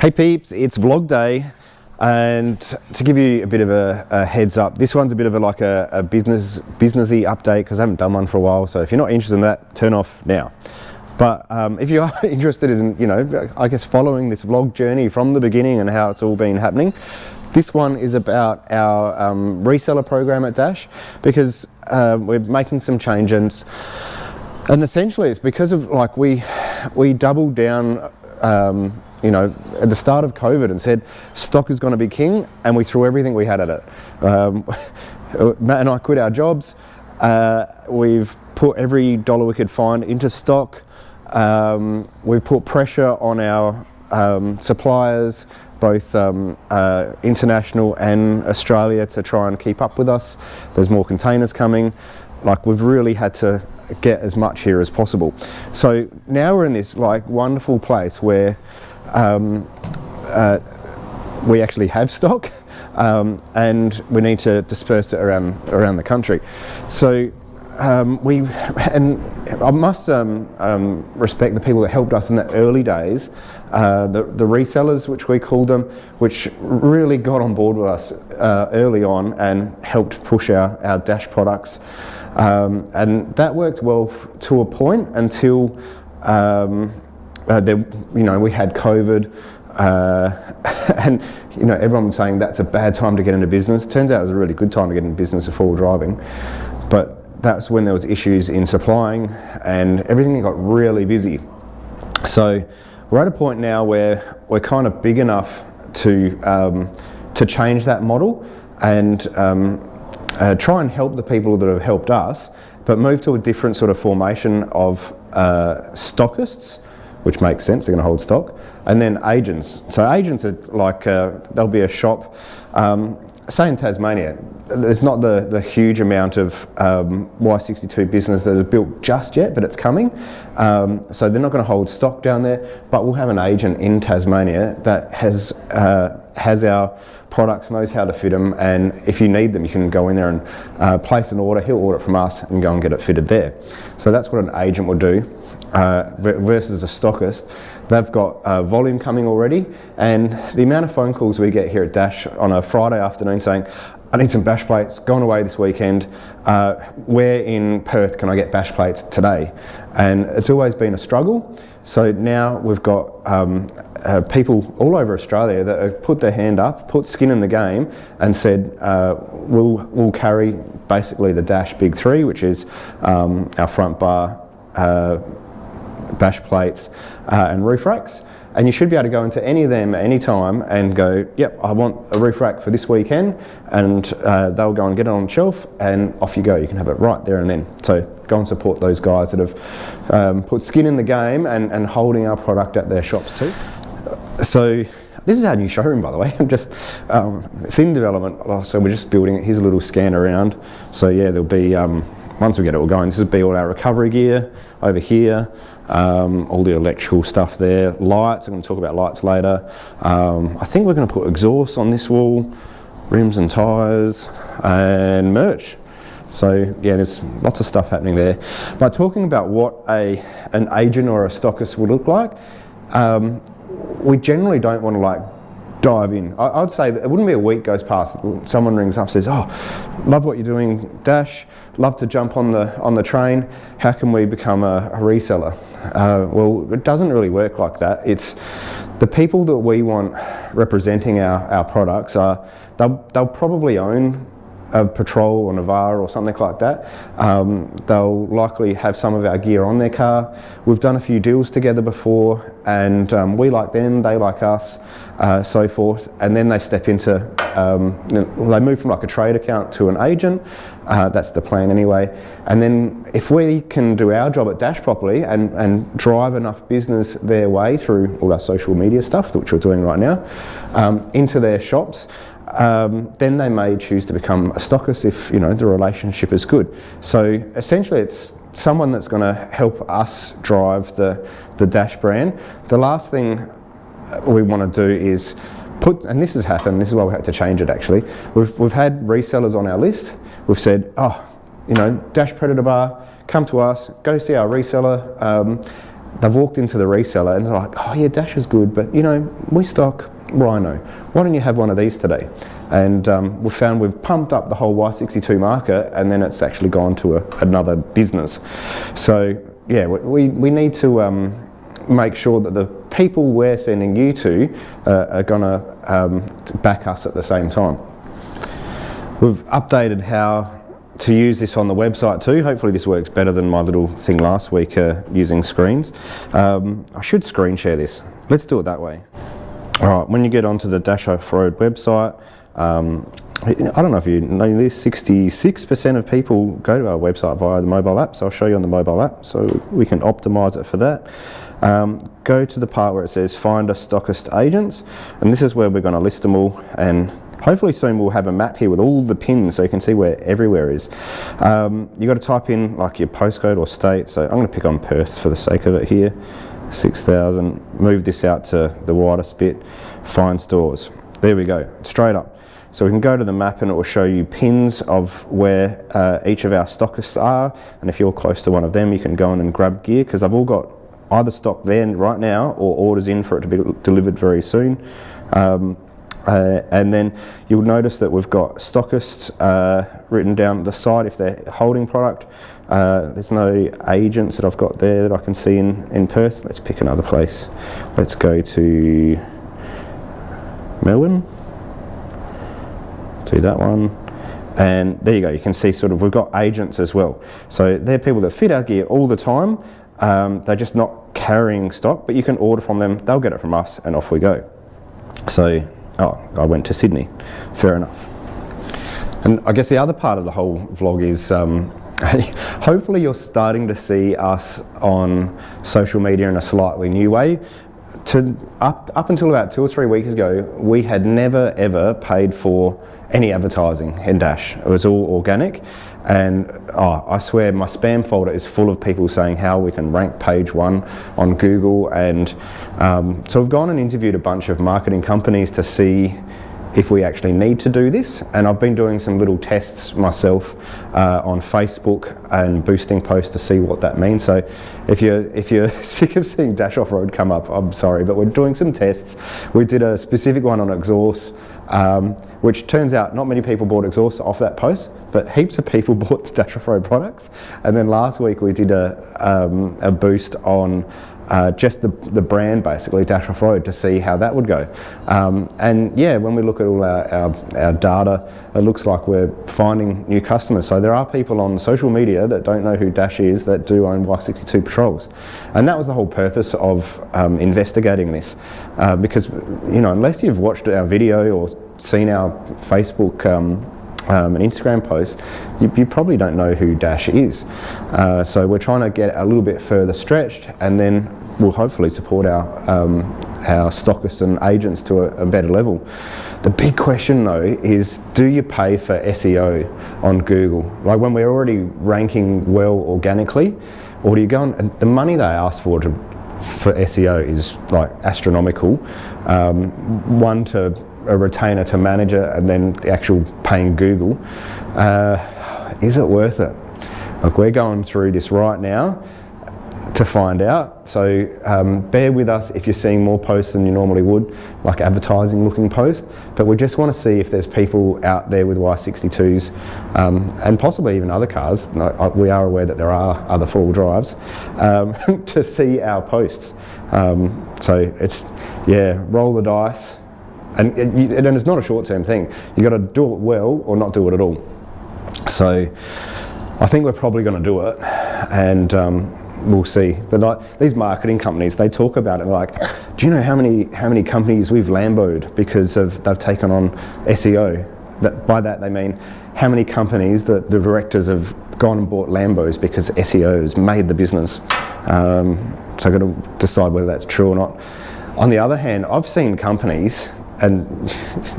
Hey peeps, it's vlog day, and to give you a bit of a heads up, this one's a bit of a businessy update because I haven't done one for a while. So if you're not interested in that, turn off now. But if you are interested in, I guess following this vlog journey from the beginning and how it's all been happening, this one is about our reseller program at Dash, because we're making some changes, and essentially it's because of we doubled down. At the start of COVID and said stock is going to be king, and we threw everything we had at it. Matt and I quit our jobs. We've put every dollar we could find into stock. We've put pressure on our suppliers, both international and Australia, to try and keep up with us. There's more containers coming. We've really had to get as much here as possible. So now we're in this wonderful place where we actually have stock, and we need to disperse it around the country. So I must respect the people that helped us in the early days, the resellers, which we called them, which really got on board with us early on and helped push our Dash products, and that worked well to a point until we had COVID, and everyone was saying that's a bad time to get into business. Turns out it was a really good time to get into business before driving, but that's when there was issues in supplying and everything got really busy. So we're at a point now where we're kind of big enough to change that model and try and help the people that have helped us, but move to a different sort of formation of stockists, which makes sense, they're going to hold stock, and then agents. So agents are there'll be a shop, say in Tasmania, there's not the huge amount of Y62 business that is built just yet, but it's coming. So they're not going to hold stock down there, but we'll have an agent in Tasmania that has our products, knows how to fit them, and if you need them, you can go in there and place an order. He'll order it from us and go and get it fitted there. So that's what an agent will do versus a stockist. They've got volume coming already, and the amount of phone calls we get here at Dash on a Friday afternoon saying, I need some bash plates, going away this weekend, where in Perth can I get bash plates today? And it's always been a struggle. So now we've got people all over Australia that have put their hand up, put skin in the game, and said we'll carry basically the Dash Big 3, which is our front bar, bash plates and roof racks, and you should be able to go into any of them at any time and go, yep, I want a roof rack for this weekend, and they'll go and get it on the shelf, and off you go. You can have it right there and then. So go and support those guys that have put skin in the game and holding our product at their shops too. So this is our new showroom, by the way. It's in development, so we're just building it. Here's a little scan around. So yeah, there'll be once we get it all going, this will be all our recovery gear over here, all the electrical stuff there, lights. I'm going to talk about lights later. I think we're going to put exhausts on this wall, rims and tyres, and merch. So yeah, there's lots of stuff happening there. By talking about what an agent or a stockist would look like, we generally don't want to dive in. I'd say that it wouldn't be a week goes past someone rings up and says, oh, love what you're doing, Dash, love to jump on the train, how can we become a reseller? Well, it doesn't really work like that. It's the people that we want representing our products they'll probably own a Patrol or Navara or something like that. They'll likely have some of our gear on their car. We've done a few deals together before, and we like them, they like us, so forth. And then they step into, they move from a trade account to an agent. That's the plan anyway. And then if we can do our job at Dash properly and drive enough business their way through all our social media stuff, which we're doing right now, into their shops, then they may choose to become a stockist if the relationship is good. So essentially it's someone that's going to help us drive the Dash brand. The last thing we want to do is and this has happened, this is why we had to change it actually, we've had resellers on our list. We've said, oh, Dash Predator Bar, come to us, go see our reseller, they've walked into the reseller and they're like, oh yeah, Dash is good, but you know, we stock Rhino. Why don't you have one of these today? And we've found we've pumped up the whole Y62 market, and then it's actually gone to another business. So yeah, we need to make sure that the people we're sending you to are going to back us at the same time. We've updated how to use this on the website too. Hopefully this works better than my little thing last week using screens. I should screen share this. Let's do it that way. Alright, when you get onto the Dash Off-Road website, I don't know if you know this, 66% of people go to our website via the mobile app, so I'll show you on the mobile app so we can optimize it for that. Go to the part where it says find a stockist agents, and this is where we're going to list them all, and hopefully soon we'll have a map here with all the pins so you can see where everywhere is. You've got to type in like your postcode or state, so I'm going to pick on Perth for the sake of it here. 6,000, move this out to the widest bit, find stores. There we go, straight up. So we can go to the map and it will show you pins of where each of our stockists are, and if you're close to one of them you can go in and grab gear, because they've all got either stock there right now or orders in for it to be delivered very soon. And then you'll notice that we've got stockists written down the side if they're holding product. There's no agents that I've got there that I can see in Perth. Let's pick another place. Let's go to Melbourne. Do that one. And there you go, you can see sort of we've got agents as well. So they're people that fit our gear all the time. They're just not carrying stock, but you can order from them, they'll get it from us, and off we go. So, oh, I went to Sydney. Fair enough. And I guess the other part of the whole vlog is hopefully you're starting to see us on social media in a slightly new way. Up until about 2 or 3 weeks ago, we had never ever paid for any advertising in Dash. It was all organic, and I swear my spam folder is full of people saying how we can rank page 1 on Google, and so we've gone and interviewed a bunch of marketing companies to see if we actually need to do this, and I've been doing some little tests myself on Facebook and boosting posts to see what that means. So if you're sick of seeing Dash Off-Road come up, I'm sorry, but we're doing some tests. We did a specific one on exhaust, which turns out not many people bought exhaust off that post, but heaps of people bought the Dash Off-Road products. And then last week we did a boost on just the brand, basically, Dash Off-Road, to see how that would go. And yeah, when we look at all our data, it looks like we're finding new customers. So there are people on social media that don't know who Dash is that do own Y62 patrols. And that was the whole purpose of investigating this, because, you know, unless you've watched our video or seen our Facebook and Instagram posts, you probably don't know who Dash is. So we're trying to get a little bit further stretched, and then we'll hopefully support our stockists and agents to a better level. The big question though is, do you pay for SEO on Google? Like when we're already ranking well organically, or do you go and the money they ask for SEO is like astronomical. One to a retainer to manage it, and then the actual paying Google. Is it worth it? Look, we're going through this right now to find out, so bear with us if you're seeing more posts than you normally would, like advertising looking posts, but we just want to see if there's people out there with Y62s and possibly even other cars. We are aware that there are other four-wheel drives to see our posts. So it's, yeah, roll the dice, and it's not a short-term thing. You got to do it well or not do it at all. So I think we're probably going to do it, and we'll see. But like these marketing companies, they talk about it like, do you know how many companies we've Lamboed because they've taken on SEO? By that they mean how many companies the directors have gone and bought Lambos because SEO has made the business. So I've got to decide whether that's true or not. On the other hand, I've seen companies, and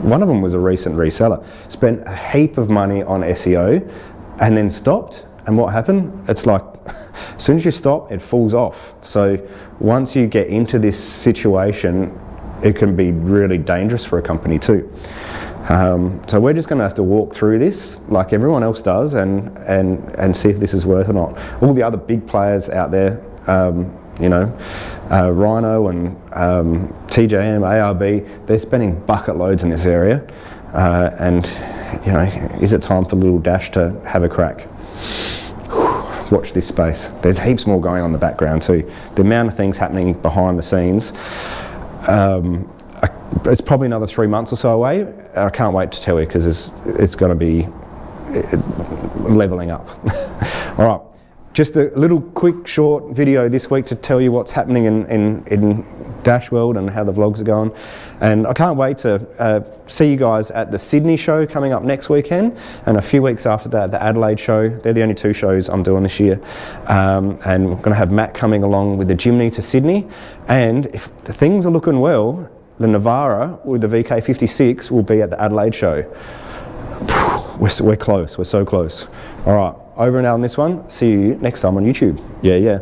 one of them was a recent reseller, spent a heap of money on SEO and then stopped. And what happened? It's like, as soon as you stop, it falls off. So once you get into this situation, it can be really dangerous for a company too. So we're just going to have to walk through this like everyone else does, and see if this is worth it or not. All the other big players out there, you know. Rhino and TJM, ARB, they're spending bucket loads in this area. And, you know, is it time for little Dash to have a crack? Watch this space. There's heaps more going on in the background too. The amount of things happening behind the scenes. It's probably another 3 months or so away. I can't wait to tell you because it's going to be leveling up. All right, just a little quick short video this week to tell you what's happening in Dash World and how the vlogs are going. And I can't wait to see you guys at the Sydney show coming up next weekend, and a few weeks after that the Adelaide show. They're the only 2 shows I'm doing this year. And we're going to have Matt coming along with the Jimny to Sydney, and if the things are looking well, the Navara with the VK56 will be at the Adelaide show. We're close, we're so close. All right, over and out on this one. See you next time on YouTube. Yeah.